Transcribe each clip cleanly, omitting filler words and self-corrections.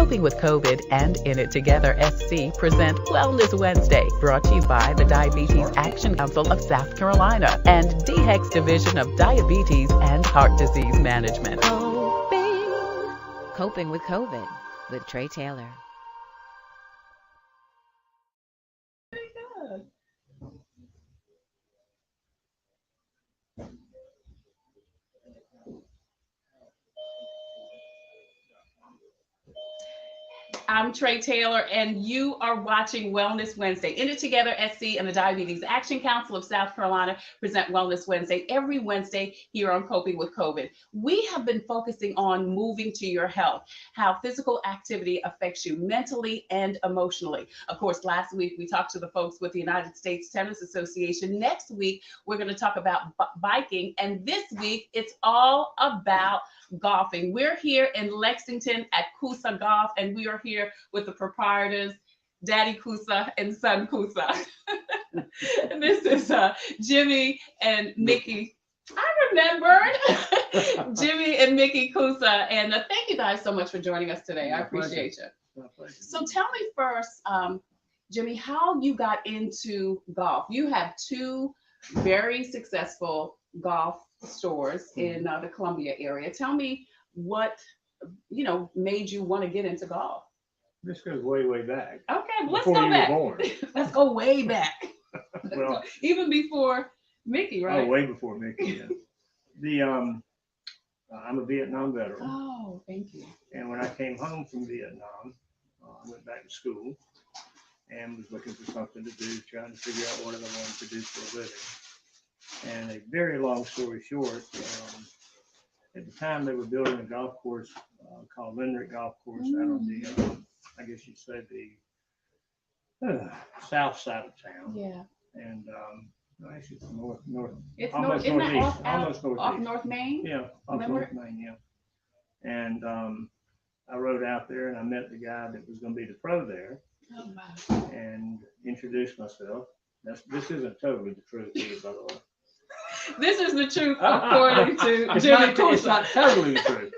Coping with COVID and In It Together SC present Wellness Wednesday, brought to you by the Diabetes Action Council of South Carolina and DHEC's Division of Diabetes and Heart Disease Management. Coping with COVID with Tre Tailor. I'm Tre Tailor, and you are watching Wellness Wednesday. In It Together SC and the Diabetes Action Council of South Carolina present Wellness Wednesday every Wednesday here on Coping with COVID. We have been focusing on moving to your health, how physical activity affects you mentally and emotionally. Of course, last week we talked to the folks with the United States Tennis Association. Next week, we're going to talk about biking, and this week it's all about golfing. We're here in Lexington at Kossa Golf, and we are here with the proprietors, Daddy Koosa and Son Koosa. This is Jimmy and Mickey. I remembered Jimmy and Mickey Koosa, and thank you guys so much for joining us today. I appreciate you. So tell me first, Jimmy, how you got into golf. You have two very successful golf stores in the Columbia area. Tell me what made you want to get into golf. This goes way, way back. Okay, well, let's Before go you back. were born. Let's go way back. Well, even before Mickey, right? Oh, way before Mickey. Yeah. I'm a Vietnam veteran. Oh, thank you. And when I came home from Vietnam, I went back to school and was looking for something to do, trying to figure out what I wanted to do for a living. And a very long story short, at the time they were building a golf course called Lindrick Golf Course out on the, I guess you'd say the south side of town. Yeah. And actually it's north, It's almost isn't that northeast, off almost northeast. North Main? Yeah, off Limerick? North Main, yeah. And I rode out there and I met the guy that was going to be the pro there. Oh, wow. And introduced myself. This isn't totally the truth either, by the way. This is the truth according to Jimmy Koosa. It's not totally the truth.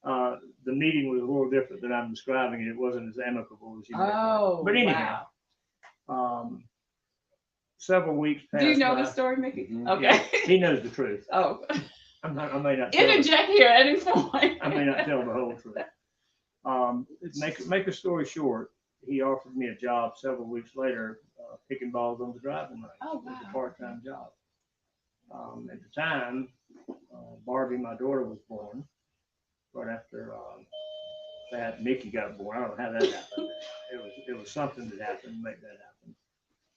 The meeting was a little different than I'm describing it. It wasn't as amicable as you might think. But anyhow, several weeks passed. Do you know by. the story, Mickey? Mm-hmm. Okay. Yeah, he knows the truth. Oh. I may not Interject here at any point. I may not tell the whole truth. Make a story short, he offered me a job several weeks later, picking balls on the driving range. Oh, wow. It was a part-time job. At the time, Barbie, my daughter, was born. Right after that, Mickey got born. I don't know how that happened. It was something that happened to make that happen.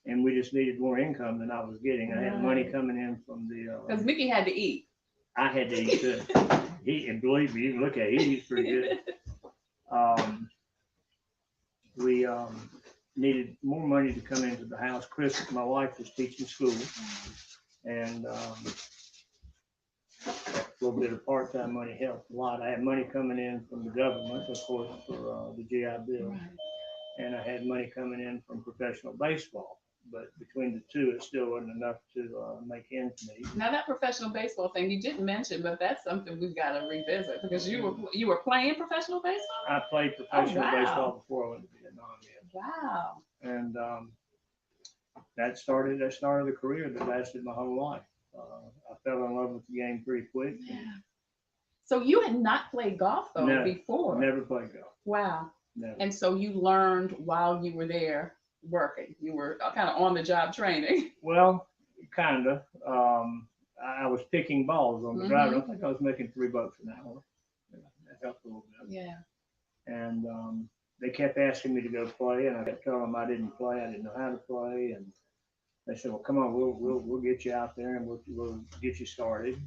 And we just needed more income than I was getting. I had money coming in from the. Because Mickey had to eat. I had to eat too. And believe me, you can look at it, he eats pretty good. We needed more money to come into the house. Chris, my wife, was teaching school, and a little bit of part-time money helped a lot. I had money coming in from the government, of course, for the GI Bill, Right. and I had money coming in from professional baseball. But between the two, it still wasn't enough to make ends meet. Now that professional baseball thing you didn't mention, but that's something we've got to revisit because you were playing professional baseball. I played professional wow. baseball before I went to Vietnam. Yeah. Wow. And that started a career that lasted my whole life. I fell in love with the game pretty quick. Yeah. So you had not played golf though before. Never played golf. Wow. Never. And so you learned while you were there working. You were kind of on the job training. Well, kind of. I was picking balls on the drive. I think I was making $3 an hour. That helped a little bit. Yeah. And they kept asking me to go play, and I kept telling them I didn't play. I didn't know how to play, and they said, "Well, come on, we'll get you out there and we'll get you started."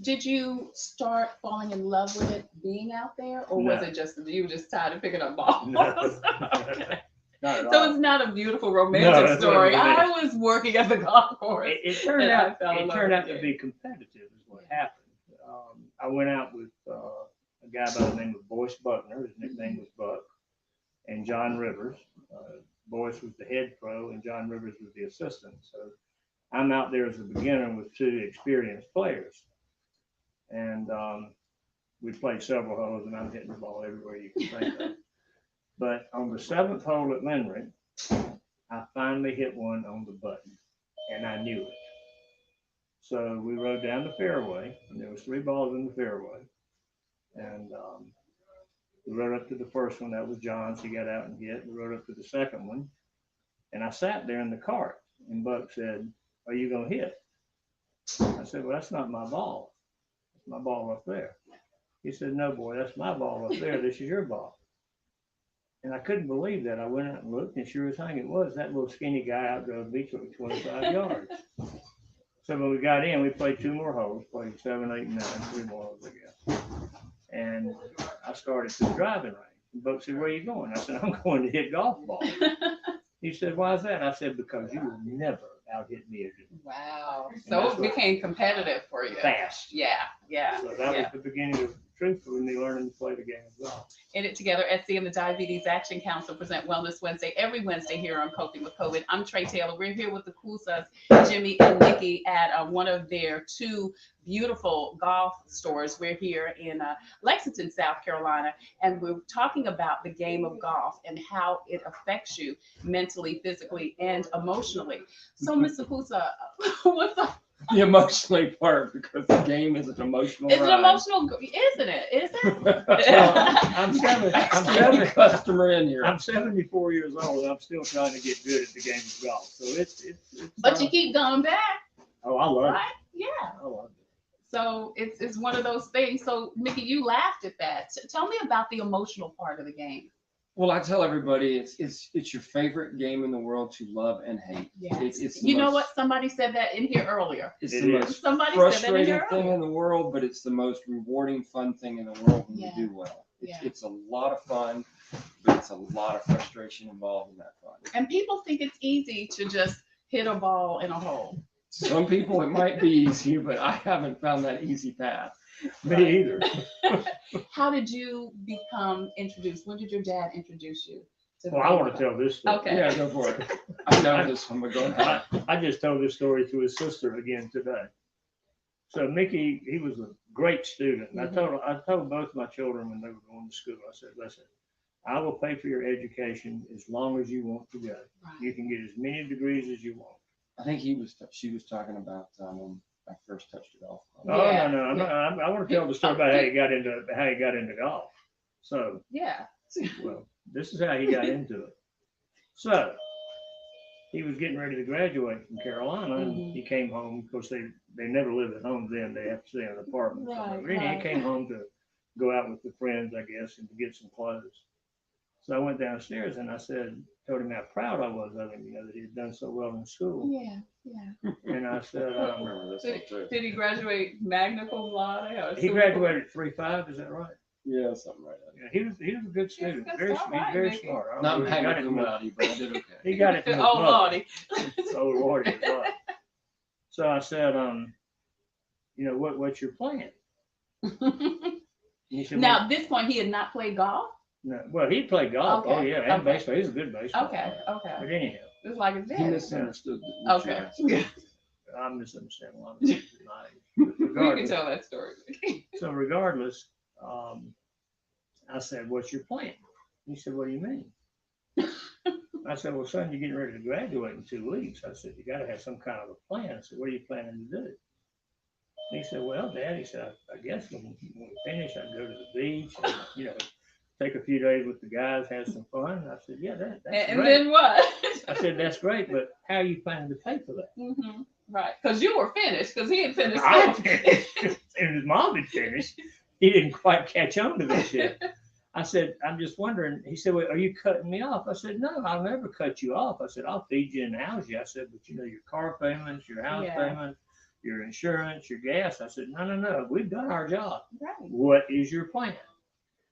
Did you start falling in love with it being out there, or was it just you were just tired of picking up balls? No. Okay. Not at So all. it's not a beautiful romantic story. Not I was working at the golf course. It turned out to be competitive, is what happened. I went out with a guy by the name of Boyce Buckner. His nickname was Buck, and John Rivers. Boyce was the head pro, and John Rivers was the assistant. So I'm out there as a beginner with two experienced players, and we played several holes, and I'm hitting the ball everywhere you can think of. But on the 7th hole at Linry, I finally hit one on the button, and I knew it. So we rode down the fairway, and there was 3 balls in the fairway, and we rode up to the first one. That was John's. He got out and hit. We rode up to the second one, and I sat there in the cart, and Buck said, "Are you gonna hit?" I said, "Well, that's not my ball. That's my ball up there." He said, "No, boy, that's my ball up there. This is your ball." And I couldn't believe that. I went out and looked, and sure as hang it was. That little skinny guy outdrove me 25 yards. So when we got in, we played 2 more holes, played 7, 8, and 9, 3 more holes, I guess. And I started to the driving range. And Buck said, "Where are you going?" I said, "I'm going to hit golf balls." He said, "Why is that?" I said, "Because you will never out-hit me again." Wow. And So that's it what- became competitive for you. Fast. Yeah, yeah. So that yeah. was the beginning of truth for me learning to play the game of golf. In It Together, SC and the Diabetes Action Council present Wellness Wednesday every Wednesday here on Coping with COVID. I'm Tre Tailor. We're here with the Koosas, Jimmy and Nikki, at one of their 2 beautiful golf stores. We're here in Lexington, South Carolina, and we're talking about the game of golf and how it affects you mentally, physically, and emotionally. So, Mr. Koosa, what's up? The emotionally part, because the game is an emotional It's ride. an emotional, isn't it? Is it? Well, I'm Every customer in here. I'm 74 years old, and I'm still trying to get good at the game of golf. So it's But you keep going back, oh, I love right? Yeah. it. I love it. So it's one of those things. So Mickey, you laughed at that. Tell me about the emotional part of the game. Well, I tell everybody it's your favorite game in the world to love and hate. Yeah. It's the You know most- what? Somebody said that in here earlier. It's It the is. most Somebody said that in frustrating here thing earlier. in the world, but it's the most rewarding, fun thing in the world when Yeah. you do well. Yeah. It's a lot of fun, but it's a lot of frustration involved in that fun. And people think it's easy to just hit a ball in a hole. Some people it might be easy, but I haven't found that easy path. Me either. How did you become introduced? When did your dad introduce you to the Well, I game want of to tell this story. Okay. Yeah, go for it. I know this one, but go ahead. I just told this story to his sister again today. So Mickey, he was a great student. And I told both my children when they were going to school, I said, "Listen, I will pay for your education as long as you want to go. Right. You can get as many degrees as you want." I think she was talking about when I first touched a golf club. Oh, Yeah, no, I want to tell the story about how he got into golf. So, Yeah. well, this is how he got into it. So, he was getting ready to graduate from Carolina, and Mhm. he came home. Of course, they never lived at home then. They have to stay in an apartment. Right, somewhere. Anyway, right. he came home to go out with the friends, I guess, and to get some clothes. So I went downstairs and I told him how proud I was of him, that he had done so well in school. Yeah. Yeah. And I said, I remember this one too. Did he graduate magna cum laude? Or he graduated at 3.5, is that right? Yeah, something like that. Yeah, he was a good student. That's Very, all he's right, very Mickey. smart. I don't Not know if he got magna it cum from laude, but I did okay. He got it from his Oh, mother. Lordy. Oh, Lordy, is right. So I said, what's your plan? And he said, Now, at this point, he had not played golf? no. Well, he played golf. Okay, Oh, yeah, and okay. baseball. He's a good baseball Okay, player. okay. But anyhow, It's like it's He dead. misunderstood what you Okay. asked. I misunderstand a lot of things in life. You can Regardless, tell that story. so regardless, I said, "What's your plan?" He said, "What do you mean?" I said, "Well, son, you're getting ready to graduate in 2 weeks." I said, "You got to have some kind of a plan." I said, "What are you planning to do?" And he said, "Well, Dad," he said, I guess when we finish, I'd go to the beach and, take a few days with the guys, have some fun." And I said, "Yeah, that's And great." then what? I said, "That's great, but how are you planning to pay for that?" Hmm. Right. Because you were finished, because he had finished. I school. finished, and his mom had finished. He didn't quite catch on to this yet. I said, "I'm just wondering." He said, "Well, are you cutting me off?" I said, "No, I'll never cut you off." I said, "I'll feed you and house you." I said, "But your car payments, your house Yeah. payments, your insurance, your gas." I said, No. We've done our job. Right. What is your plan?"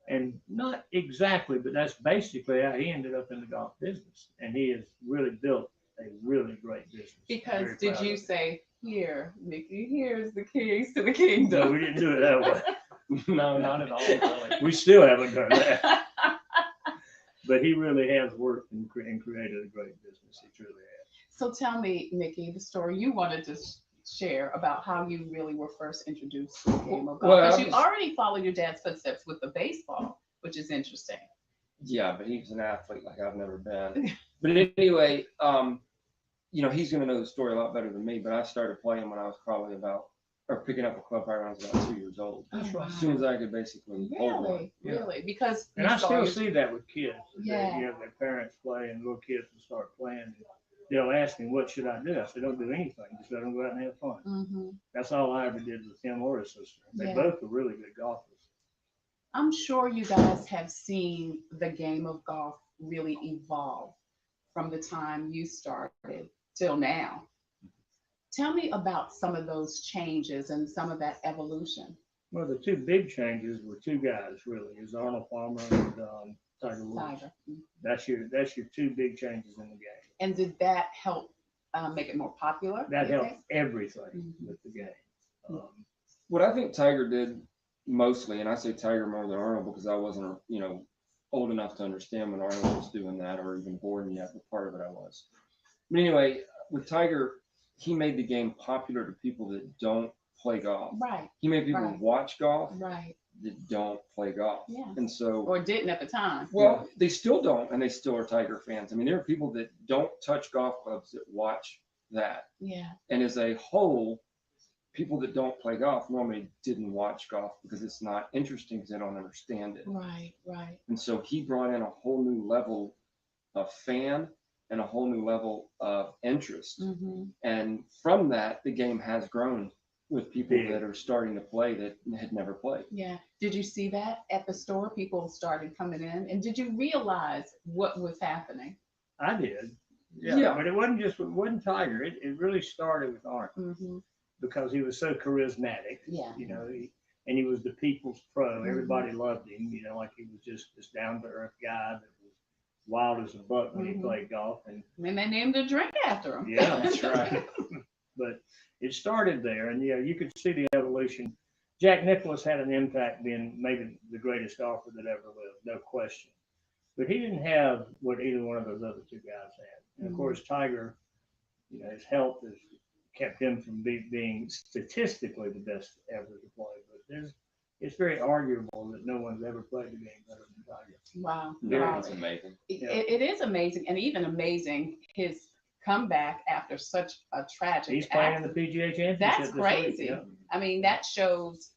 And not exactly, but that's basically how he ended up in the golf business. And he has really built a really great business. I'm Because very did proud you of it. say, "Here, Mickey, here's the keys to the No, kingdom"? we didn't do it that way. No, not at all. Really. We still haven't done that. But he really has worked and created a great business. He truly has. So tell me, Mickey, the story you wanted to share about how you really were first introduced to the game of golf. Well, Because I you was- already followed your dad's footsteps with the baseball, which is interesting. Yeah, but he's an athlete like I've never been. But anyway, he's going to know the story a lot better than me. But I started playing when I was probably picking up a club when I was about 2 years old. That's right. As soon as I could basically hold one. Really, because And I still see that with kids. Yeah. Their parents play and little kids will start playing. And they'll ask me, what should I do? I said, don't do anything. Just let them go out and have fun. Mm-hmm. That's all I ever did with him or his sister. They Yeah. both were really good golfers. I'm sure you guys have seen the game of golf really evolve from the time you started till now. Tell me about some of those changes and some of that evolution. Well, the two big changes were two guys, really. It was Arnold Palmer and Tiger Woods. Tiger. That's your two big changes in the game. And did that help make it more popular? That you helped think? everything Mhm. with the game. What I think Tiger did mostly, and I say Tiger more than Arnold because I wasn't, old enough to understand when Arnold was doing that or even born yet, but part of it I was. But anyway, with Tiger, he made the game popular to people that don't play golf. Right, He made people Right. watch golf right. that don't play golf. Yeah. And so, Or didn't at the time. well, they still don't, and they still are Tiger fans. I mean, there are people that don't touch golf clubs that watch that. Yeah. And as a whole, people that don't play golf normally didn't watch golf because it's not interesting because they don't understand it. Right, right. And so he brought in a whole new level of fan and a whole new level of interest. Mm-hmm. And from that, the game has grown with people Big. that are starting to play that had never played. Yeah. Did you see that at the store? People started coming in, and did you realize what was happening? I did. Yeah. Yeah. But it wasn't Tiger. It really started with Arnold Mm-hmm. because he was so charismatic. Yeah. And he was the people's pro. Mhm. Everybody loved him. Like he was just this down to earth guy that was wild as a buck when Mhm. he played golf. And And they named a drink after him. yeah, that's right. But it started there, and you could see the evolution. Jack Nicklaus had an impact, being maybe the greatest golfer that ever lived, no question. But he didn't have what either one of those other two guys had. And of Mhm. course, Tiger, his health has kept him from being statistically the best ever to play. But it's very arguable that no one's ever played the game better than Tiger. Wow. Yeah, Wow. it's amazing. It is amazing, and even amazing his comeback after such a tragic He's playing in the accident. PGA Championship. That's this week, crazy. yeah. I mean, that shows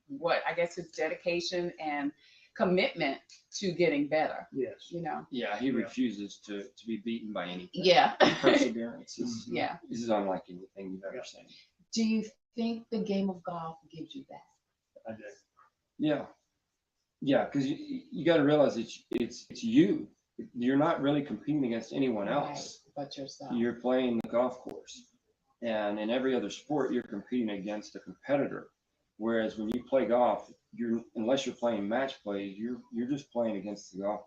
what I guess his dedication and commitment to getting better. Yes. Yeah, he refuses to be beaten by anything. Yeah. Perseverance is, Yeah. is unlike anything you've ever Yeah. seen. Do you think the game of golf gives you that? I do. Yeah. Yeah, because you got to realize it's you. You're not really competing against anyone else. Right, but yourself. You're playing the golf course. And in every other sport, you're competing against a competitor. Whereas when you play golf, unless you're playing match play, you're just playing against your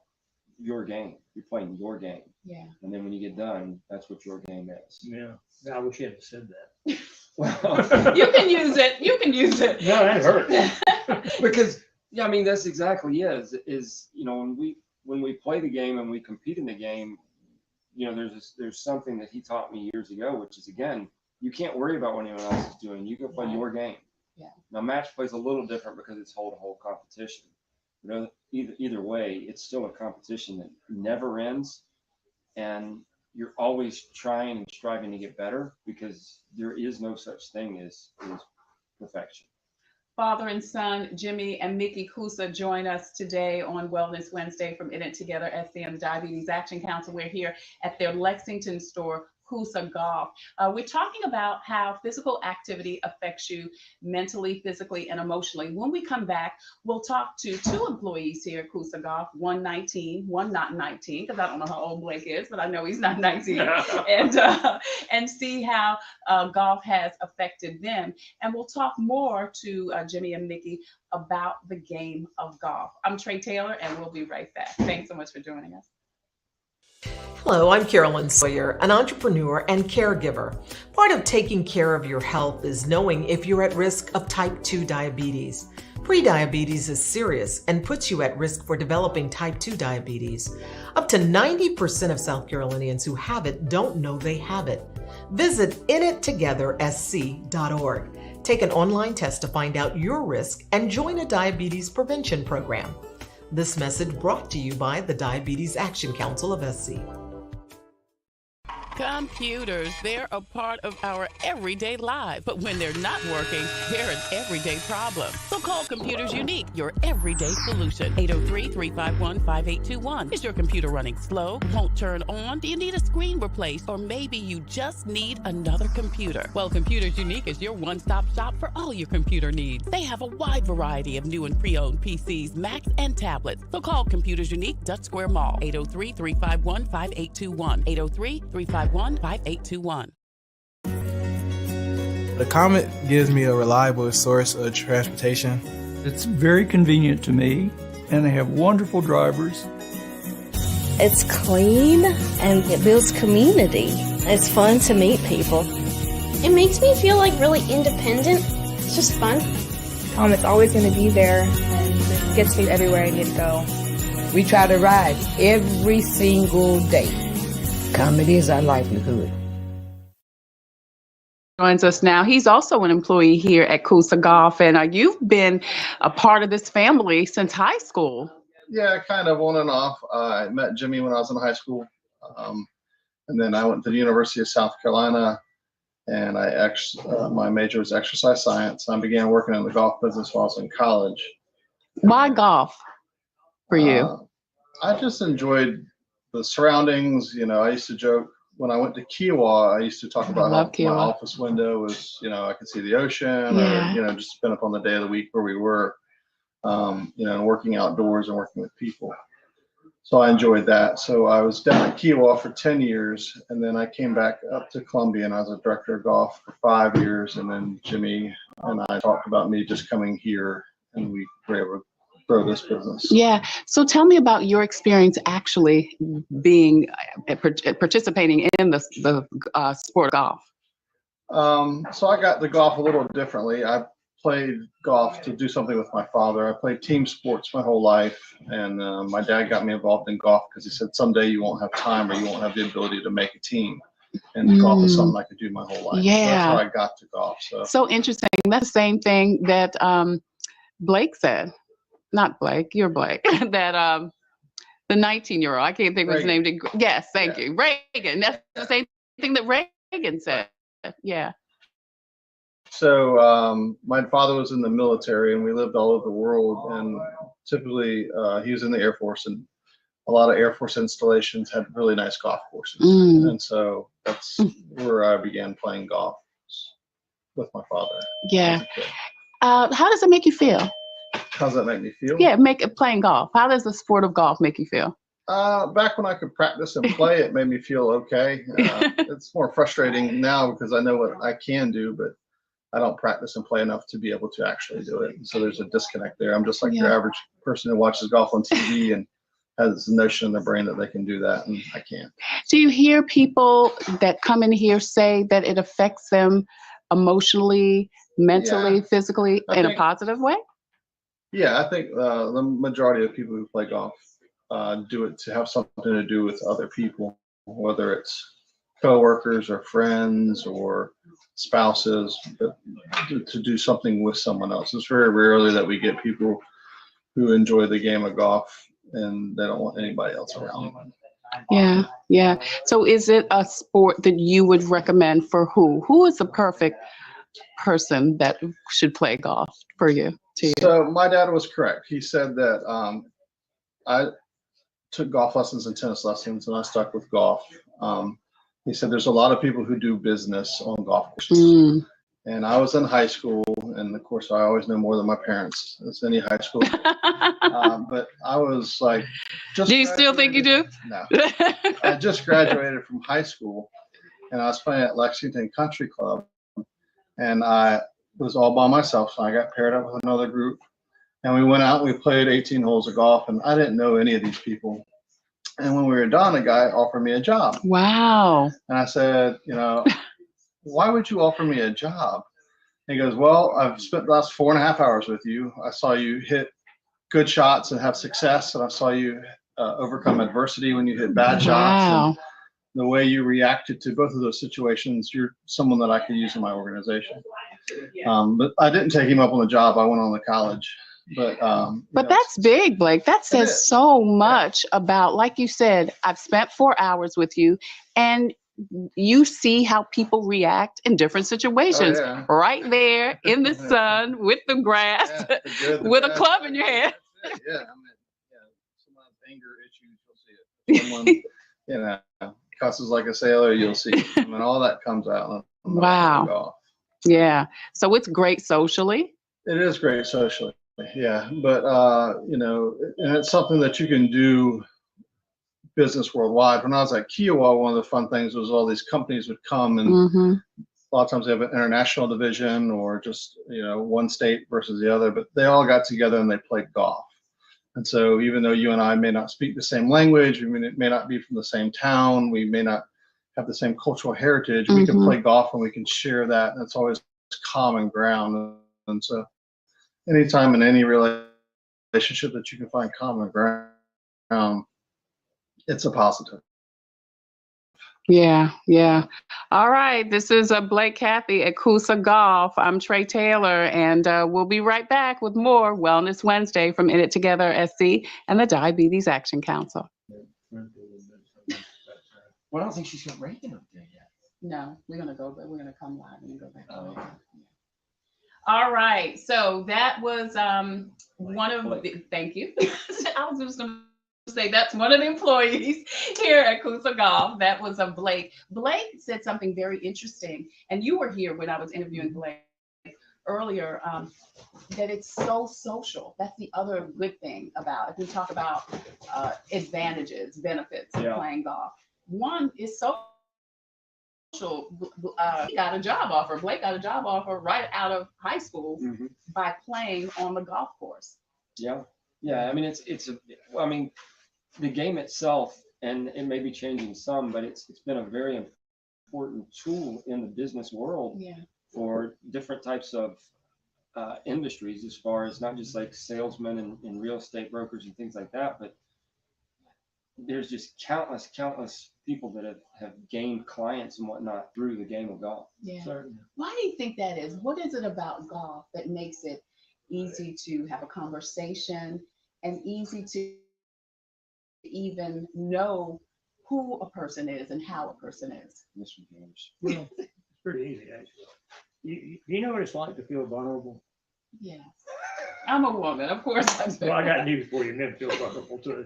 game. You're playing your game. Yeah. And then when you get done, that's what your game is. Yeah. I wish you hadn't said that. Well, You can use it. You can use it. No, that hurt. because I mean that's exactly it. Is when we play the game and we compete in the game, there's something that he taught me years ago, which is again, you can't worry about what anyone else is doing. You can play Right. your game. Yeah. Now match play is a little different because it's whole competition. Either way, it's still a competition that never ends, and you're always trying and striving to get better because there is no such thing as perfection. Father and son, Jimmy and Mickey Koosa, join us today on Wellness Wednesday from In It Together SC and the Diabetes Action Council. We're here at their Lexington store, Kossa Golf. We're talking about how physical activity affects you mentally, physically, and emotionally. When we come back, we'll talk to two employees here at Kossa Golf, one 19, one not 19, because I don't know how old Blake is, but I know he's not 19, and see how golf has affected them. And we'll talk more to Jimmy and Mickey about the game of golf. I'm Tre Tailor, and we'll be right back. Thanks so much for joining us. Hello, I'm Carolyn Sawyer, an entrepreneur and caregiver. Part of taking care of your health is knowing if you're at risk of type 2 diabetes. Prediabetes is serious and puts you at risk for developing type 2 diabetes. Up to 90% of South Carolinians who have it don't know they have it. Visit inittogethersc.org. Take an online test to find out your risk and join a diabetes prevention program. This message brought to you by the Diabetes Action Council of SC. Computers, they're a part of our everyday life. But when they're not working, they're an everyday problem. So call Computers Unique, your everyday solution. 803-351-5821. Is your computer running slow? Won't turn on? Do you need a screen replaced? Or maybe you just need another computer? Well, Computers Unique is your one-stop shop for all your computer needs. They have a wide variety of new and pre-owned PCs, Macs, and tablets. So call Computers Unique, Dutch Square Mall. 803-351-5821. 803-351-5821. The Comet gives me a reliable source of transportation. It's very convenient to me, and they have wonderful drivers. It's clean, and it builds community. It's fun to meet people. It makes me feel like really independent. It's just fun. Comet's always going to be there, and it gets me everywhere I need to go. We try to ride every single day. Comet is our livelihood. Joins us now. He's also an employee here at Kossa Golf, and you've been a part of this family since high school. Yeah, kind of on and off. I met Jimmy when I was in high school, and then I went to the University of South Carolina, and my major was exercise science. I began working in the golf business while I was in college. Why golf for you? I just enjoyed the surroundings. You know, I used to joke when I went to Kiowa, I used to talk about how my office window was, you know, I could see the ocean, or, you know, just depend upon the day of the week where we were, you know, working outdoors and working with people. So I enjoyed that. So I was down at Kiowa for 10 years, and then I came back up to Columbia, and I was a director of golf for 5 years. And then Jimmy and I talked about me just coming here, and we were able to grow this business. Yeah. So tell me about your experience actually being participating in the sport of golf. So I got the golf a little differently. I played golf to do something with my father. I played team sports my whole life, and my dad got me involved in golf because he said someday you won't have time, or you won't have the ability to make a team. And golf is something I could do my whole life. Yeah. So that's how I got to golf. So interesting. That's the same thing that Blake said. Not Blake, you're Blake. That the 19-year-old, I can't think of his name. Yes, thank you. Reagan. That's the same thing that Reagan said. Yeah. So my father was in the military, and we lived all over the world. And typically he was in the Air Force, and a lot of Air Force installations had really nice golf courses. And so that's where I began playing golf with my father. Yeah. How does it make you feel? How does that make me feel? Yeah, playing golf. How does the sport of golf make you feel? Back when I could practice and play, it made me feel okay. It's more frustrating now because I know what I can do, but I don't practice and play enough to be able to actually do it. So there's a disconnect there. I'm just like your average person who watches golf on TV and has the notion in their brain that they can do that, and I can't. Do you hear people that come in here say that it affects them emotionally, mentally, physically, in a positive way? Yeah, I think the majority of people who play golf do it to have something to do with other people, whether it's coworkers or friends or spouses, but to do something with someone else. It's very rarely that we get people who enjoy the game of golf and they don't want anybody else around them. Yeah, yeah. So is it a sport that you would recommend for who? Who is the perfect person that should play golf for you? So my dad was correct. He said that I took golf lessons and tennis lessons, and I stuck with golf. He said there's a lot of people who do business on golf courses. And I was in high school, and of course I always know more than my parents as any high school. But I was like, do you still think you do? No. I just graduated from high school, and I was playing at Lexington Country Club, and I was all by myself. So I got paired up with another group, and we went out and we played 18 holes of golf, and I didn't know any of these people. And when we were done, a guy offered me a job. Wow. And I said, you know, why would you offer me a job? And he goes, well, I've spent the last 4.5 hours with you. I saw you hit good shots and have success, and I saw you overcome adversity when you hit bad shots. And the way you reacted to both of those situations, you're someone that I could use in my organization. But I didn't take him up on the job. I went on to college But that's big, Blake. That says so much about, like you said, I've spent 4 hours with you, and you see how people react in different situations. Right there in the sun with the grass, with a club in your hand. Yeah, I mean, someone's anger issues, you'll see it. Someone, cusses like a sailor, you'll see it. I mean, all that comes out. Wow. Yeah. So it's great socially. It is great socially. Yeah. But, and it's something that you can do business worldwide. When I was at Kiowa, one of the fun things was all these companies would come, and a lot of times they have an international division or just, one state versus the other, but they all got together and they played golf. And so even though you and I may not speak the same language, we may not be from the same town, we may not have the same cultural heritage, we can play golf and we can share that. And it's always common ground. And so anytime in any relationship that you can find common ground, it's a positive. Yeah, yeah. All right. This is Blake Cathy at Kossa Golf. I'm Tre Tailor, and we'll be right back with more Wellness Wednesday from In It Together SC and the Diabetes Action Council. Well, I don't think she's got Reagan up there yet. No, we're going to go, but we're going to come live and go back. All right. So that was one of the, thank you. I was just going to say that's one of the employees here at Kossa Golf. That was Blake. Blake said something very interesting, and you were here when I was interviewing Blake earlier, that it's so social. That's the other good thing about, if we talk about advantages, benefits of playing golf. One is social. He got a job offer. Blake got a job offer right out of high school by playing on the golf course. Yeah. I mean, the game itself, and it may be changing some, but it's been a very important tool in the business world for different types of industries, as far as not just like salesmen and real estate brokers and things like that, but there's just countless people that have gained clients and whatnot through the game of golf. Yeah. Certainly. Why do you think that is? What is it about golf that makes it easy to have a conversation and easy to even know who a person is and how a person is? Well, it's pretty easy, actually. You know what it's like to feel vulnerable? Yeah. I'm a woman, of course. Well, I got news for you. Men feel vulnerable too.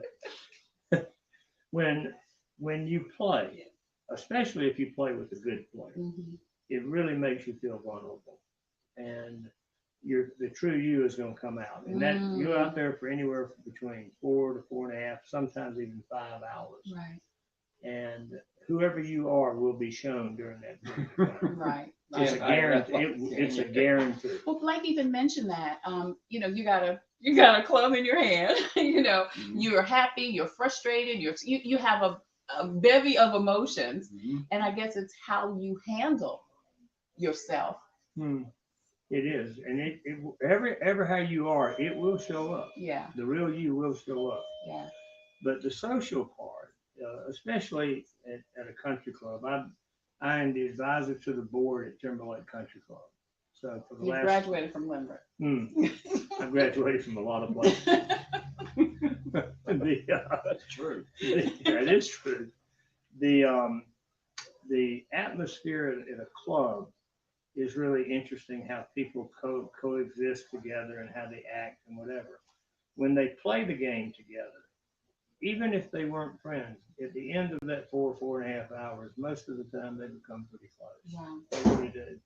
When you play, especially if you play with a good player, it really makes you feel vulnerable, and the true you is going to come out, and that you're out there for anywhere between 4 to 4.5, sometimes even 5 hours. Right. And whoever you are will be shown during that period. Right. It's a guarantee. It's a guarantee. Well, Blake even mentioned that. You got a club in your hand. You're happy. You're frustrated. You have a bevy of emotions, and I guess it's how you handle yourself. It is, and ever how you are, it will show up. Yeah. The real you will show up. Yeah. But the social part, especially at a country club, I am the advisor to the board at Timberlake Country Club. So for the you graduated from Limerick. I graduated from a lot of places. That's true. That is true. The atmosphere at a club is really interesting, how people coexist together and how they act and whatever. When they play the game together, even if they weren't friends, at the end of that 4.5 hours, most of the time they become pretty close. Wow. They really do.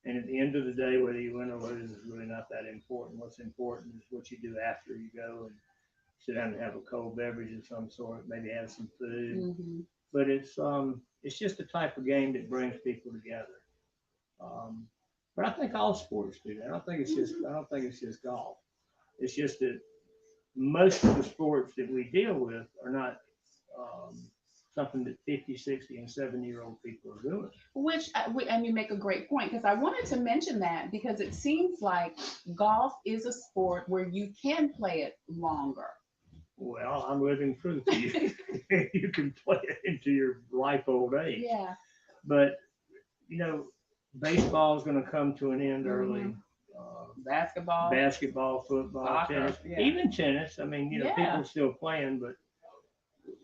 And at the end of the day, whether you win or lose is really not that important. What's important is what you do after you go and sit down and have a cold beverage of some sort, maybe have some food. But it's just the type of game that brings people together. But I think all sports do that. I don't think it's just golf. It's just that most of the sports that we deal with are not something that 50, 60, and 70-year-old people are doing. And you make a great point, because I wanted to mention that, because it seems like golf is a sport where you can play it longer. Well, I'm living proof. You can play it into your ripe old age. Yeah. But baseball is going to come to an end early. basketball, football, soccer, tennis, yeah. even tennis. I mean, you know, people still playing, but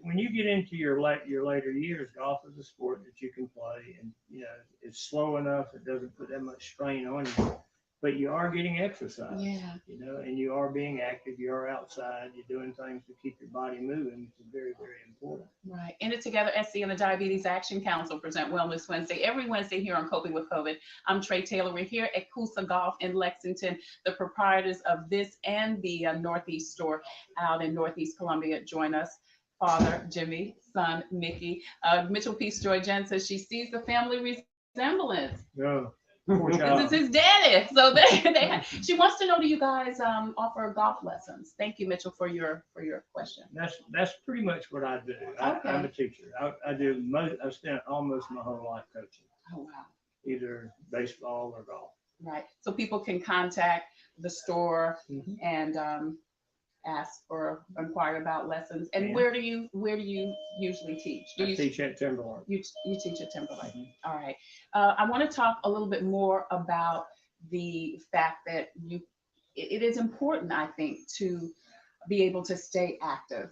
when you get into your later years, golf is a sport that you can play, and you know it's slow enough; it doesn't put that much strain on you. But you are getting exercise, you know, and you are being active. You are outside. You're doing things to keep your body moving, which is very, very important. Right. In it together, SC and the Diabetes Action Council present Wellness Wednesday every Wednesday here on Coping with COVID. I'm Tre Tailor. We're here at Kossa Golf in Lexington. The proprietors of this and the Northeast store out in Northeast Columbia join us. Father Jimmy, son Mickey. Mitchell Peace Joy Jen says she sees the family resemblance. Yeah. This is his daddy. So she wants to know, do you guys offer golf lessons? Thank you, Mitchell, for your question. That's pretty much what I do. I'm a teacher. I spent almost my whole life coaching. Oh wow. Either baseball or golf. Right. So people can contact the store and inquire about lessons. And where do you usually teach? I teach at Timberline. You teach at Timberline. All right. I want to talk a little bit more about the fact that it is important, I think, to be able to stay active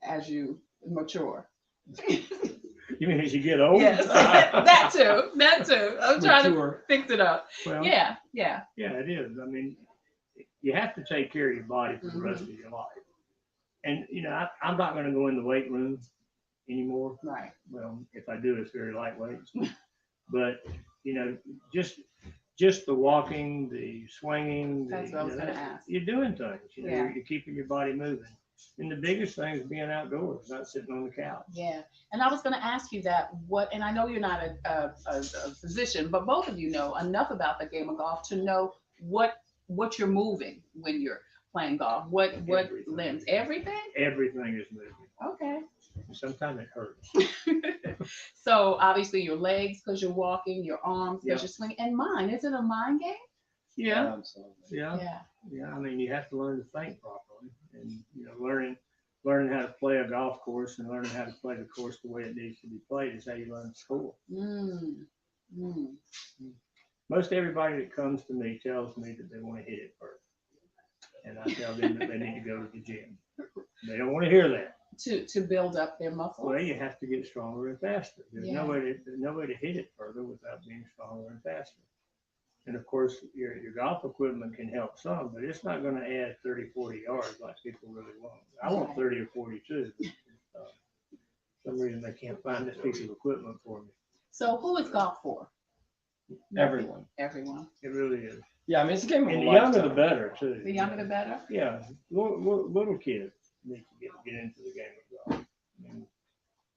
as you mature. You mean as you get older? Yes, that too. I'm trying to fix it up. Well, yeah, it is. I mean, you have to take care of your body for the rest of your life. And, you know, I'm not going to go in the weight room anymore. Right. Well, if I do, it's very lightweight. But, you know, just the walking, the swinging. That's what I was going to ask. You're doing things. You know, you're keeping your body moving. And the biggest thing is being outdoors, not sitting on the couch. Yeah. And I was going to ask you that, and I know you're not a physician, but both of you know enough about the game of golf to know what you're moving when you're playing golf. What limbs? Everything? Everything is moving. Okay. Sometimes it hurts. So obviously your legs because you're walking, your arms because you're swinging, and mind. Is it a mind game? Yeah. Yeah. I mean, you have to learn to think properly, and you know, learning how to play a golf course and learning how to play the course the way it needs to be played is how you learn to score. Most everybody that comes to me tells me that they want to hit it first, and I tell them that they need to go to the gym. They don't want to hear that. To build up their muscles. Well, you have to get stronger and faster. There's no way to hit it further without being stronger and faster. And of course, your golf equipment can help some, but it's not going to add 30, 40 yards like people really want. I want 30 or 40 too. For some reason they can't find this piece of equipment for me. So who is golf for? Everyone. It really is. Yeah, I mean, it's a game of and a the lifetime. younger the better too. The younger the better? Yeah, little kids need to get into the game of golf.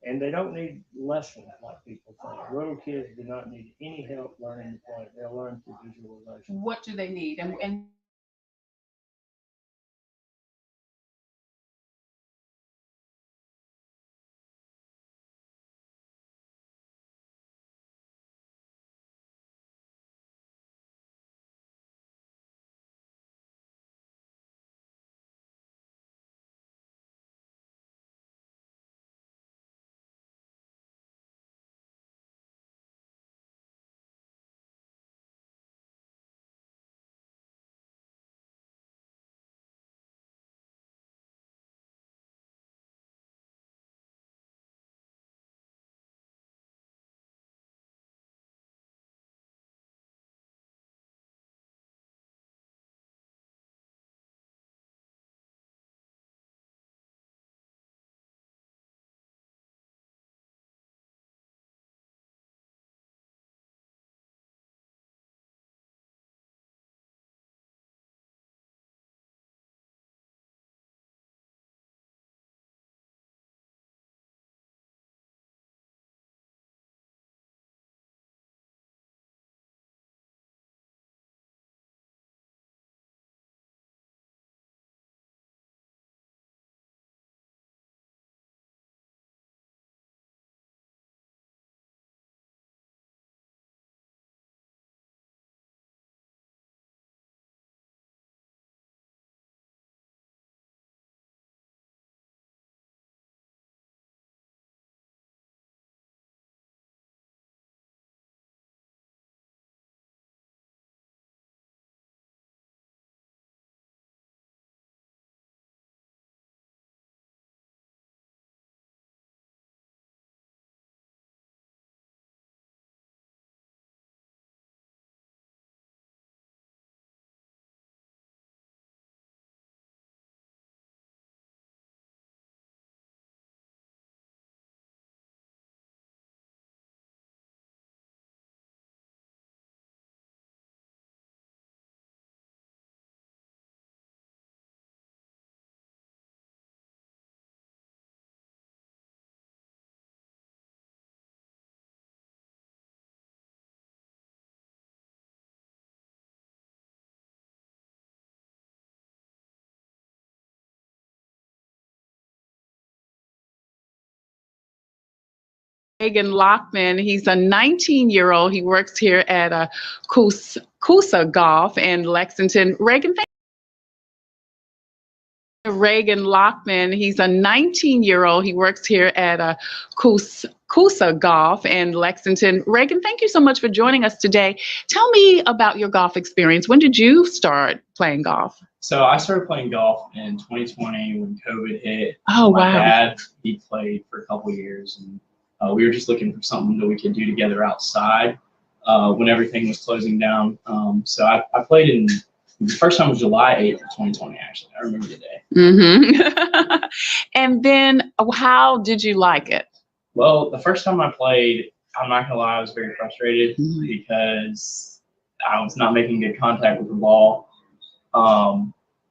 And they don't need lessons like people think. Little kids do not need any help learning to play. They'll learn through visualization. What do they need? And Reagan Lockman. He's a 19-year-old. He works here at Koosa Golf in Lexington. Reagan Lockman. He's a 19-year-old. He works here at Koosa Golf in Lexington. Reagan, thank you so much for joining us today. Tell me about your golf experience. When did you start playing golf? So I started playing golf in 2020 when COVID hit. Oh, My wow. dad, he played for a couple years, and we were just looking for something that we could do together outside when everything was closing down. So I played the first time was July 8th of 2020, actually. I remember the day. Mm-hmm. And then how did you like it? Well, the first time I played, I'm not gonna lie, I was very frustrated because I was not making good contact with the ball.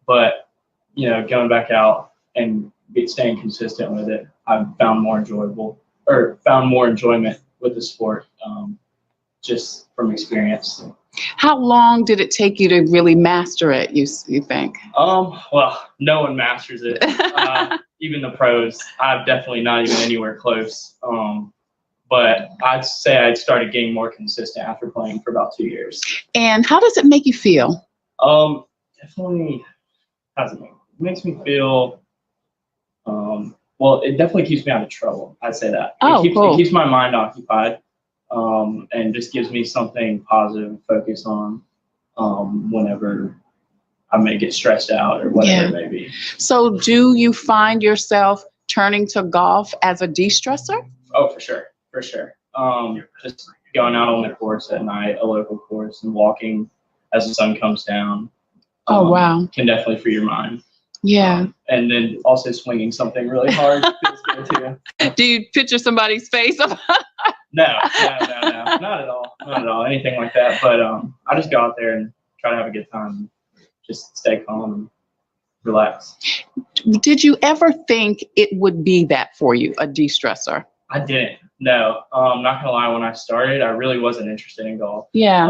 But you know, going back out and staying consistent with it, I've found more enjoyment with the sport, just from experience. How long did it take you to really master it, you think? Well, no one masters it. Even the pros. I'm definitely not even anywhere close. But I'd say I started getting more consistent after playing for about 2 years. And how does it make you feel? Definitely, it makes me feel, well, it definitely keeps me out of trouble. I'd say that. It keeps my mind occupied, and just gives me something positive to focus on whenever I may get stressed out or whatever it may be. So do you find yourself turning to golf as a de-stressor? Oh, for sure. For sure. Just going out on the course at night, a local course, and walking as the sun comes down. Oh, wow. Can definitely free your mind. Yeah. And then also swinging something really hard feels good too. Do you picture somebody's face? No, not at all. Not at all. Anything like that. But I just go out there and try to have a good time. Just stay calm and relax. Did you ever think it would be that for you, a de-stressor? I didn't. No. I'm not gonna lie. When I started, I really wasn't interested in golf. Yeah.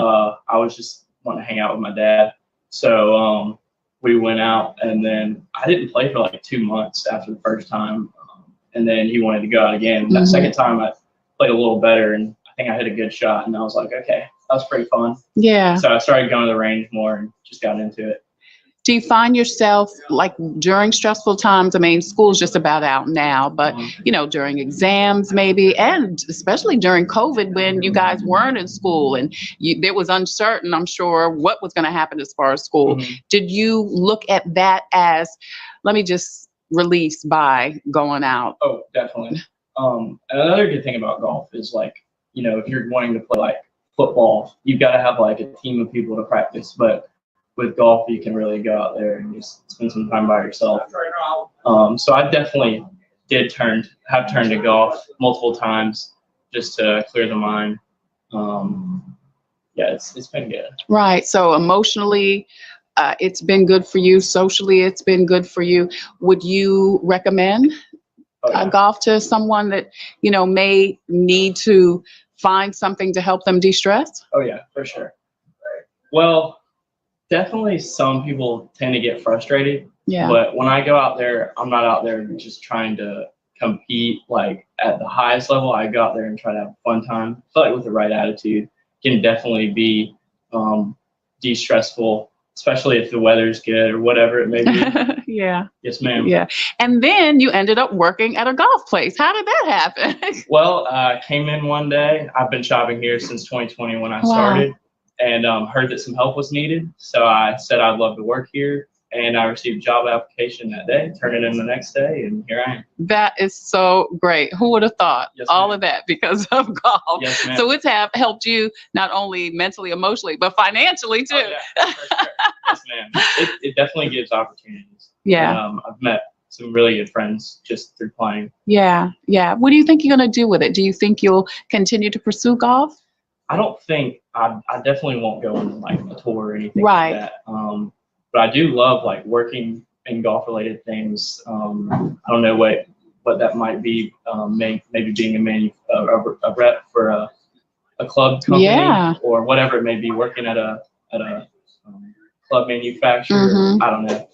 I was just wanting to hang out with my dad. So we went out, and then I didn't play for like 2 months after the first time, and then he wanted to go out again. That second time, I played a little better, and I think I hit a good shot, and I was like, okay, that was pretty fun. Yeah. So I started going to the range more and just got into it. Do you find yourself, like, during stressful times? I mean, school's just about out now, but you know, during exams maybe, and especially during COVID when you guys weren't in school and it was uncertain, I'm sure, what was going to happen as far as school. Did you look at that as, let me just release by going out? Oh, definitely. And another good thing about golf is, like, you know, if you're wanting to play like football, you've got to have like a team of people to practice, but with golf, you can really go out there and just spend some time by yourself. So I definitely have turned to golf multiple times just to clear the mind. Yeah, it's been good. Right. So emotionally, it's been good for you. Socially, it's been good for you. Would you recommend golf to someone that, you know, may need to find something to help them de-stress? Oh yeah, for sure. Well, definitely some people tend to get frustrated. Yeah. But when I go out there, I'm not out there just trying to compete like at the highest level. I go out there and try to have a fun time. I feel like with the right attitude can definitely be de-stressful, especially if the weather's good or whatever it may be. Yeah. Yes, ma'am. Yeah. And then you ended up working at a golf place. How did that happen? Well, came in one day. I've been shopping here since 2020 when I started. And heard that some help was needed. So I said I'd love to work here. And I received a job application that day, turned it in the next day, and here I am. That is so great. Who would have thought? Yes, all of that because of golf. Yes, ma'am. So it's helped you not only mentally, emotionally, but financially too. Oh, yeah, for sure. Yes, ma'am. It definitely gives opportunities. Yeah. And, I've met some really good friends just through playing. Yeah. Yeah. What do you think you're going to do with it? Do you think you'll continue to pursue golf? I don't think I definitely won't go on like a tour or anything like that. But I do love like working in golf related things. I don't know what that might be. Maybe being a rep for a club company or whatever it may be. Working at a club manufacturer. I don't know.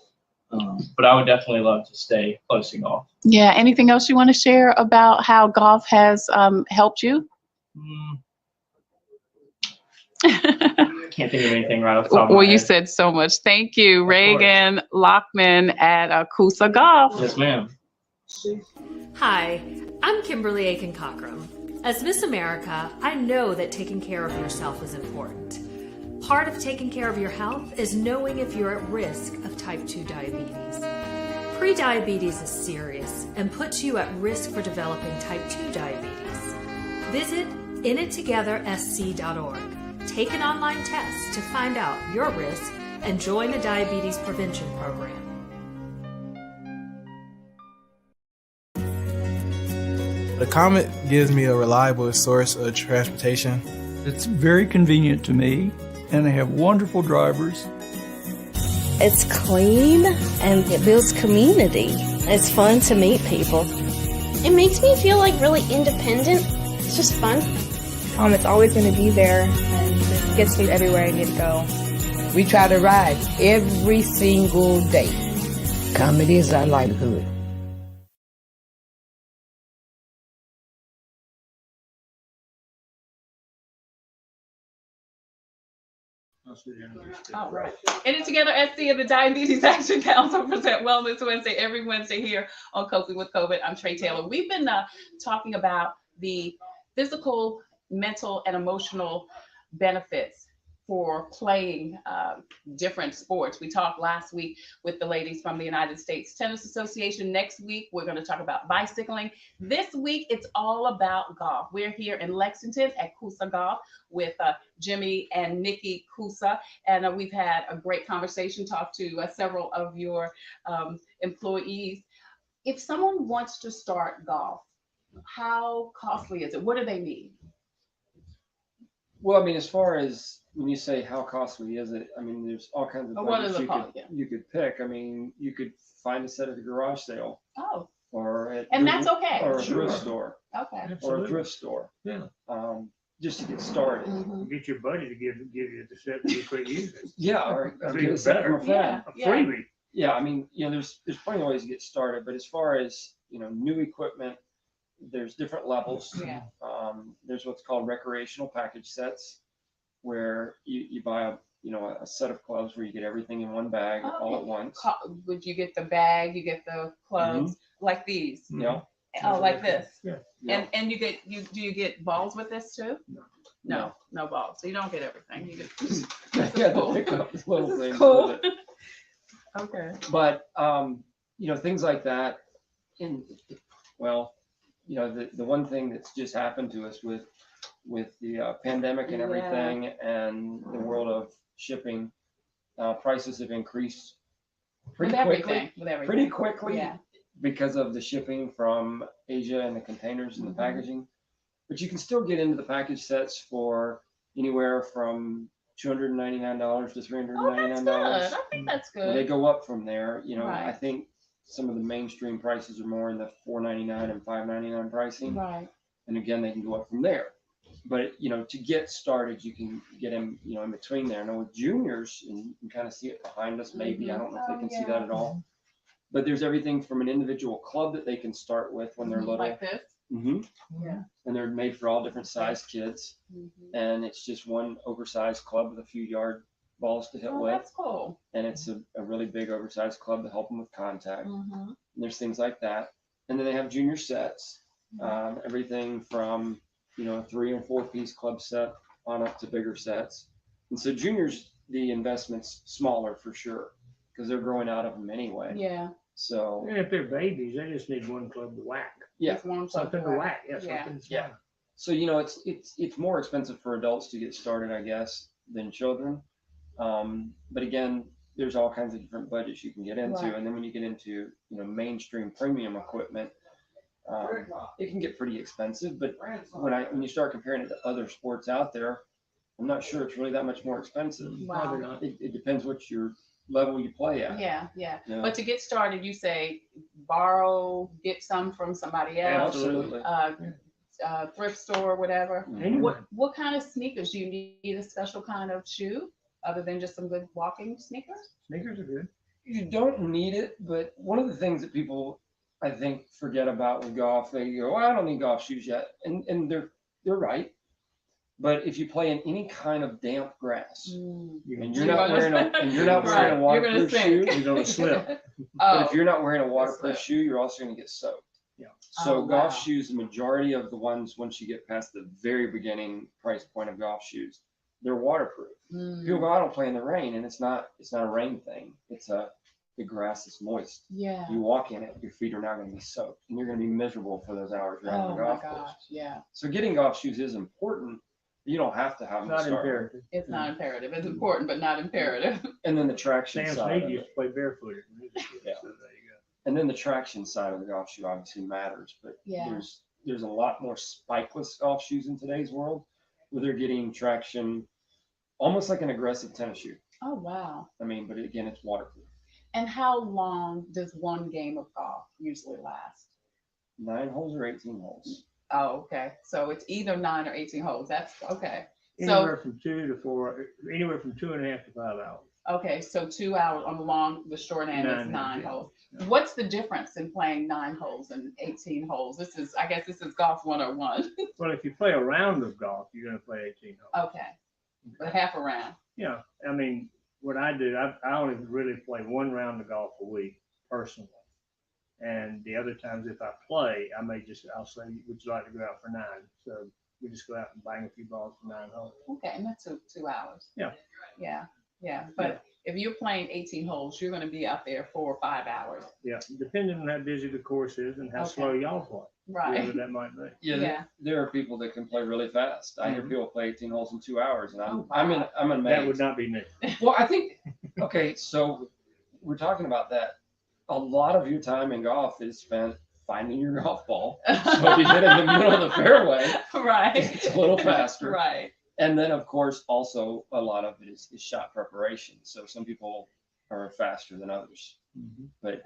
But I would definitely love to stay close to golf. Yeah. Anything else you want to share about how golf has helped you? Can't think of anything right off the top of my Well, head. you said so much. Thank you, Reagan Lockman at Koosa Golf. Yes, ma'am. Hi, I'm Kimberly Aiken Cockrum. As Miss America, I know that taking care of yourself is important. Part of taking care of your health is knowing if you're at risk of type 2 diabetes. Prediabetes is serious and puts you at risk for developing type 2 diabetes. Visit inittogethersc.org. Take an online test to find out your risk and join the diabetes prevention program. The Comet gives me a reliable source of transportation. It's very convenient to me, and they have wonderful drivers. It's clean and it builds community. It's fun to meet people. It makes me feel like really independent. It's just fun. It's always going to be there and it gets me everywhere I need to go. We try to ride every single day. Comedy is our livelihood. All right. In it together, SC and the Diabetes Action Council present Wellness Wednesday every Wednesday here on Coping with COVID. I'm Tre Tailor. We've been talking about the physical, mental, and emotional benefits for playing different sports. We talked last week with the ladies from the United States Tennis Association. Next week, we're going to talk about bicycling. This week, it's all about golf. We're here in Lexington at Kossa Golf with Jimmy and Nikki Koosa, and we've had a great conversation, talked to several of your employees. If someone wants to start golf, how costly is it? What do they need? Well, I mean, as far as when you say how costly is it, I mean, there's all kinds of budgets you could pick. I mean, you could find a set at the garage sale. Oh. Or at that's okay. Or a thrift store. Okay. Or a thrift store. Yeah. Just to get started. Get your buddy to give you the set that you quit using. Yeah, or That'd get be a set from a friend. A freebie. Yeah, I mean, there's plenty of ways to get started, but as far as new equipment, there's different levels. Yeah. There's what's called recreational package sets, where you buy a set of clubs where you get everything in one bag all at once. Would you get the bag? You get the clubs like these? Yeah. Oh, like this. Yeah. And do you get balls with this too? No balls. So you don't get everything. You get yeah, cool. to pick up little things Cool. with it. Okay. But things like that. The one thing that's just happened to us with the pandemic and everything, and the world of shipping, prices have increased pretty quickly. Pretty quickly. Yeah. Because of the shipping from Asia and the containers and the packaging. But you can still get into the package sets for anywhere from $299 to $399. Oh, that's good. I think that's good. They go up from there. Right. I think some of the mainstream prices are more in the $499 and $599 pricing. Right. And again, they can go up from there. But to get started, you can get in, in between there. Now with juniors, and you can kind of see it behind us. Maybe I don't know if they can see that at all. But there's everything from an individual club that they can start with when they're little. Like this? Yeah. And they're made for all different size kids. And it's just one oversized club with a few yard balls to hit with. That's cool. And it's a really big oversized club to help them with contact. And there's things like that. And then they have junior sets, everything from, a 3 and 4 piece club set on up to bigger sets. And so juniors, the investment's smaller for sure, because they're growing out of them anyway. Yeah. So. And if they're babies, they just need one club to whack. Yeah. Something to whack. Yeah. So it's more expensive for adults to get started, I guess, than children. But again, there's all kinds of different budgets you can get into, and then when you get into mainstream premium equipment, it can get pretty expensive. But when you start comparing it to other sports out there, I'm not sure it's really that much more expensive. Wow. It depends what your level you play at. Yeah. But to get started, you say borrow, get some from somebody else. Absolutely. Thrift store, whatever. Anyway. What kind of sneakers? Do you need a special kind of shoe other than just some good walking sneakers? Sneakers are good. You don't need it, but one of the things that people, I think, forget about with golf, they go, well, I don't need golf shoes yet. And they're right. But if you play in any kind of damp grass and you're not wearing a waterproof shoe, you're going to slip. But if you're not wearing a waterproof shoe, you're also going to get soaked. Yeah. So golf shoes, the majority of the ones, once you get past the very beginning price point of golf shoes, they're waterproof. People go, I don't play in the rain, and it's not a rain thing. It's the grass is moist. Yeah. You walk in it, your feet are not going to be soaked, and you're going to be miserable for those hours around the golf course. Yeah. So getting golf shoes is important. You don't have to have them. Not imperative. It's not imperative. It's important, but not imperative. And then the traction Sam side. Snead used to play barefooted. Yeah. So there you go. And then the traction side of the golf shoe obviously matters, but there's a lot more spikeless golf shoes in today's world where they're getting traction almost like an aggressive tennis shoe. Oh, wow. I mean, but again, it's waterproof. And how long does one game of golf usually last? 9 holes or 18 holes? Oh, okay. So it's either 9 or 18 holes. That's okay. Anywhere from 2 to 4, anywhere from 2.5 to 5 hours. Okay, so 2 hours on the short end is 9 holes. What's the difference in playing 9 holes and 18 holes? I guess this is golf 101. Well, if you play a round of golf, you're going to play 18 holes. Okay, but half a round. Yeah, I mean, what I do, I only really play 1 round of golf a week personally. And the other times if I play, I'll say, would you like to go out for 9? So we just go out and bang a few balls for 9 holes. Okay, and that's 2 hours. Yeah. Yeah. But if you're playing 18 holes, you're going to be out there 4 or 5 hours. Yeah, depending on how busy the course is and how slow y'all play. Right. Whatever that might be. Yeah. There are people that can play really fast. I hear people play 18 holes in 2 hours, and I'm amazed. That would not be me. Well, I think, okay, so we're talking about that. A lot of your time in golf is spent finding your golf ball. So if you hit in the middle of the fairway, right, it's a little faster. Right. And then, of course, also a lot of it is shot preparation. So some people are faster than others. But,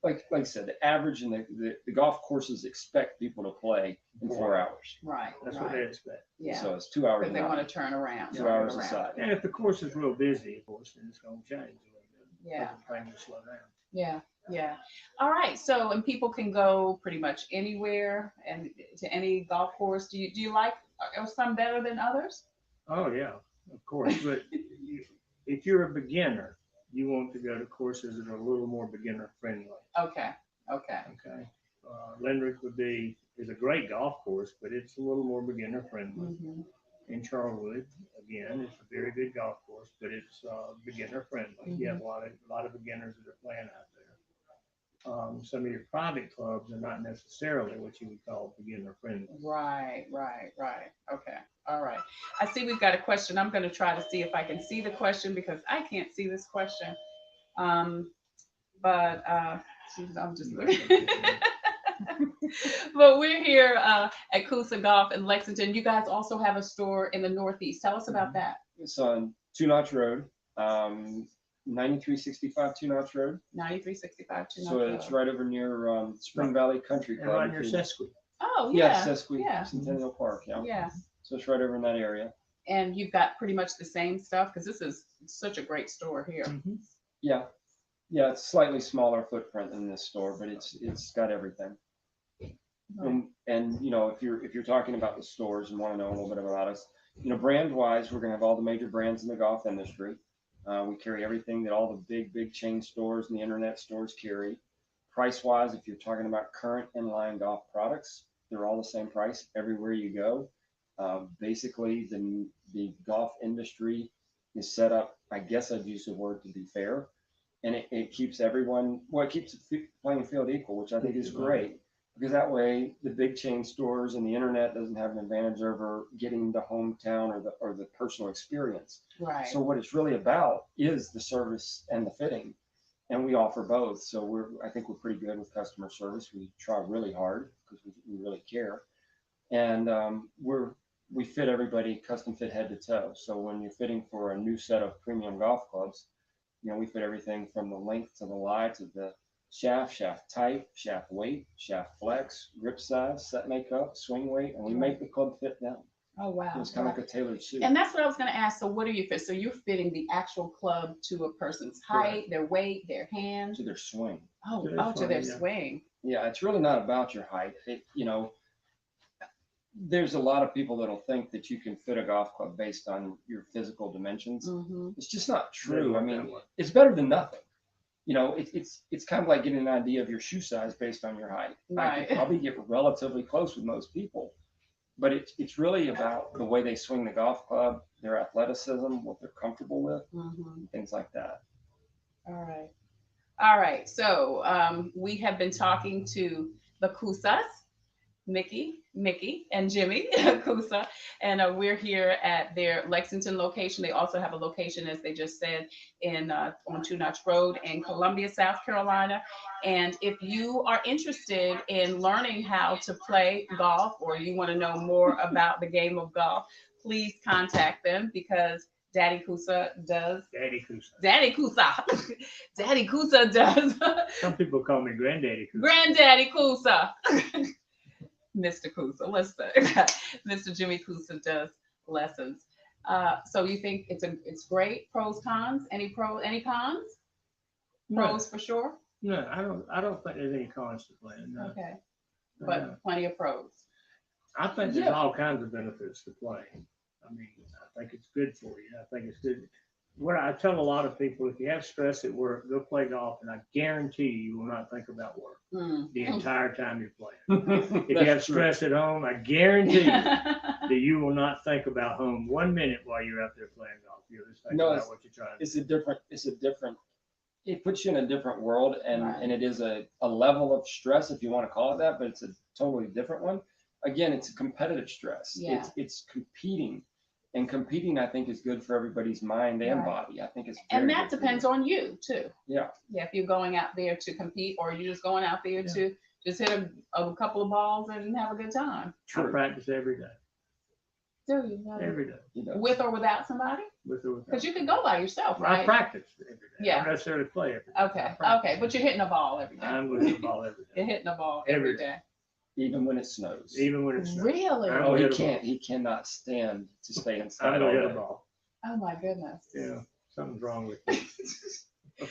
like I said, the average and the golf courses expect people to play in 4 hours. Right. That's what they expect. Yeah. So it's 2 hours. Because they want to turn around. 2 hours aside. And if the course is real busy, of course, then it's going to change a little bit. Yeah. Things will slow down. Yeah. All right. So, and people can go pretty much anywhere and to any golf course. Do you like, are some better than others? Oh yeah, of course. But if you're a beginner, you want to go to courses that are a little more beginner friendly. Okay. Lindrick is a great golf course, but it's a little more beginner friendly. In Charlwood, again, it's a very good golf course, but it's beginner friendly. You have a lot of beginners that are playing out there. Some of your private clubs are not necessarily what you would call beginner friendly. Right. Okay. All right. I see we've got a question. I'm going to try to see if I can see the question because I can't see this question. But I'm just looking. But we're here at Koosa Golf in Lexington. You guys also have a store in the Northeast. Tell us about that. It's on 2 Notch Road, 9365 2 Notch Road. 9365 2 Notch So Road. it's right over near Spring Valley Country Club. Right near Sesqui. Oh, yeah. Sesqui, Yeah. Centennial Park. Yeah. So it's right over in that area. And you've got pretty much the same stuff because this is such a great store here. Yeah, it's slightly smaller footprint than this store, but it's got everything. And if you're talking about the stores and want to know a little bit about us, brand wise, we're gonna have all the major brands in the golf industry. We carry everything that all the big chain stores and the internet stores carry. Price wise, if you're talking about current inline golf products, they're all the same price everywhere you go. Basically, the golf industry is set up, I guess I'd use the word to be fair, and it keeps it keeps the playing field equal, which I think is great, because that way the big chain stores and the internet doesn't have an advantage over getting the hometown or the personal experience. Right. So what it's really about is the service and the fitting, and we offer both. So I think we're pretty good with customer service. We try really hard because we really care, and we fit everybody custom fit head to toe. So when you're fitting for a new set of premium golf clubs, we fit everything from the length to the lie to the shaft type, shaft weight, shaft flex, grip size, set makeup, swing weight, and we make the club fit them. Oh, wow. It was kind of like a tailored suit. And that's what I was going to ask. So what are you fit? So you're fitting the actual club to a person's height, their weight, their hand, to their swing. To their swing. Yeah, it's really not about your height. There's a lot of people that'll think that you can fit a golf club based on your physical dimensions. It's just not true. I mean, it's better than nothing. It's kind of like getting an idea of your shoe size based on your height. I could probably get relatively close with most people, but it's really about the way they swing the golf club, their athleticism, what they're comfortable with, things like that. All right. So we have been talking to the Koosas, Mickey, and Jimmy Koosa, and we're here at their Lexington location. They also have a location, as they just said, on Two Notch Road in Columbia, South Carolina. And if you are interested in learning how to play golf, or you want to know more about the game of golf, please contact them, because Daddy Koosa does. Daddy Koosa does. Some people call me Granddaddy Koosa. Granddaddy Koosa. Mr. Koosa, let's say. Mr. Jimmy Koosa does lessons. So you think it's great? Pros, cons? Any cons? Pros for sure? No, I don't think there's any cons to playing. No. Okay. But plenty of pros. I think there's all kinds of benefits to playing. I mean, I think it's good for you. I think it's good. What I tell a lot of people, if you have stress at work, go play golf, and I guarantee you will not think about work the entire time you're playing. If you have stress at home, I guarantee you that you will not think about home 1 minute while you're out there playing golf. You'll just think about what you're trying to do. It puts you in a different world, and it is a level of stress, if you want to call it that, but it's a totally different one. Again, it's a competitive stress. Yeah. It's competing. And competing, I think, is good for everybody's mind and body. I think it's very and that depends on you too. Yeah. Yeah. If you're going out there to compete, or you're just going out there to just hit a couple of balls and have a good time. I practice every day. Do you? Every day. With or without somebody? With or without. Because you can go by yourself, right? I practice every day. Yeah. I don't necessarily play every day. Okay. But you're hitting a ball every day. I'm hitting a ball every day. You're hitting a ball every day. Even when it snows. Even when it snows. Really? Oh, he cannot stand to stay inside. I'm gonna hit a ball. Oh my goodness. Yeah, something's wrong with you.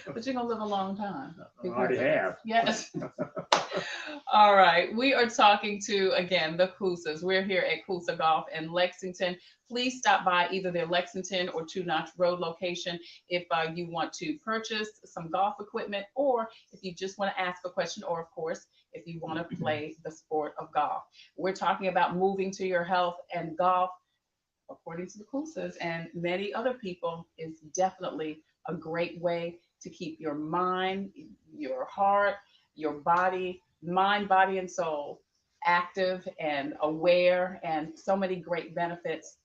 But you're gonna live a long time. I already have. Yes. All right. We are talking to, again, the Koosas. We're here at Kossa Golf in Lexington. Please stop by either their Lexington or Two Notch Road location if you want to purchase some golf equipment, or if you just want to ask a question, or of course, if you want to play the sport of golf. We're talking about moving to your health, and golf, according to the Koosas and many other people, is definitely a great way to keep your mind, your heart, your body, mind, body, and soul active and aware, and so many great benefits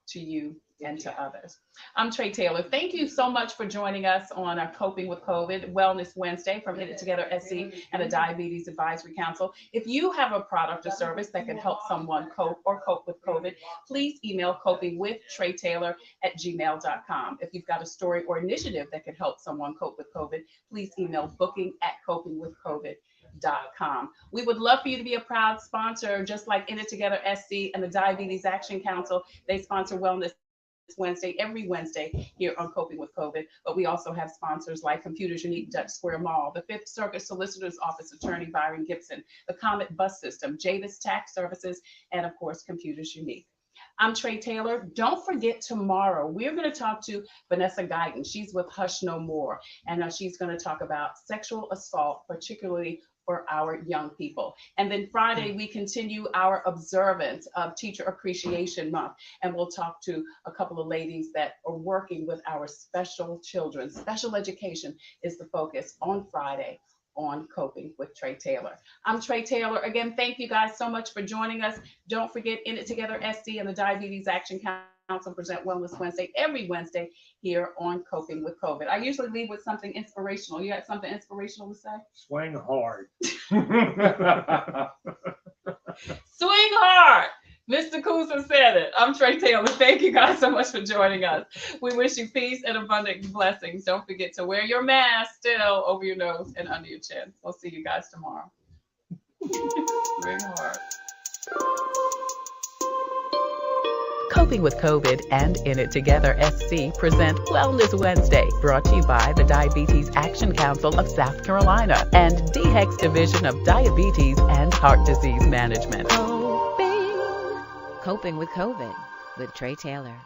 to you and to others. I'm Tre Tailor. Thank you so much for joining us on our Coping with COVID Wellness Wednesday from It Together SC and the Diabetes Advisory Council. If you have a product or service that can help someone cope with COVID, please email copingwithtreitailor@gmail.com. If you've got a story or initiative that can help someone cope with COVID, please email booking@copingwithcovid.com. We would love for you to be a proud sponsor, just like In It Together SC and the Diabetes Action Council. They sponsor Wellness Wednesday every Wednesday here on Coping with COVID. But we also have sponsors like Computers Unique Dutch Square Mall, the Fifth Circuit Solicitor's Office Attorney Byron Gibson, the Comet Bus System, Javis Tax Services, and of course, Computers Unique. I'm Tre Tailor. Don't forget, tomorrow we're going to talk to Vanessa Guyton. She's with Hush No More, and she's going to talk about sexual assault, particularly for our young people. And then Friday, we continue our observance of Teacher Appreciation Month, and we'll talk to a couple of ladies that are working with our special children. Special education is the focus on Friday on Coping with Tre Tailor. I'm Tre Tailor. Again, thank you guys so much for joining us. Don't forget, In It Together SC and the Diabetes Action Council present Wellness Wednesday every Wednesday here on Coping with COVID. I usually leave with something inspirational. You got something inspirational to say? Swing hard. Swing hard. Mr. Koosa said it. I'm Tre Tailor. Thank you guys so much for joining us. We wish you peace and abundant blessings. Don't forget to wear your mask still over your nose and under your chin. We'll see you guys tomorrow. Swing hard. Coping with COVID and In It Together SC present Wellness Wednesday, brought to you by the Diabetes Action Council of South Carolina and DHEC's Division of Diabetes and Heart Disease Management. Coping with COVID with Tre Tailor.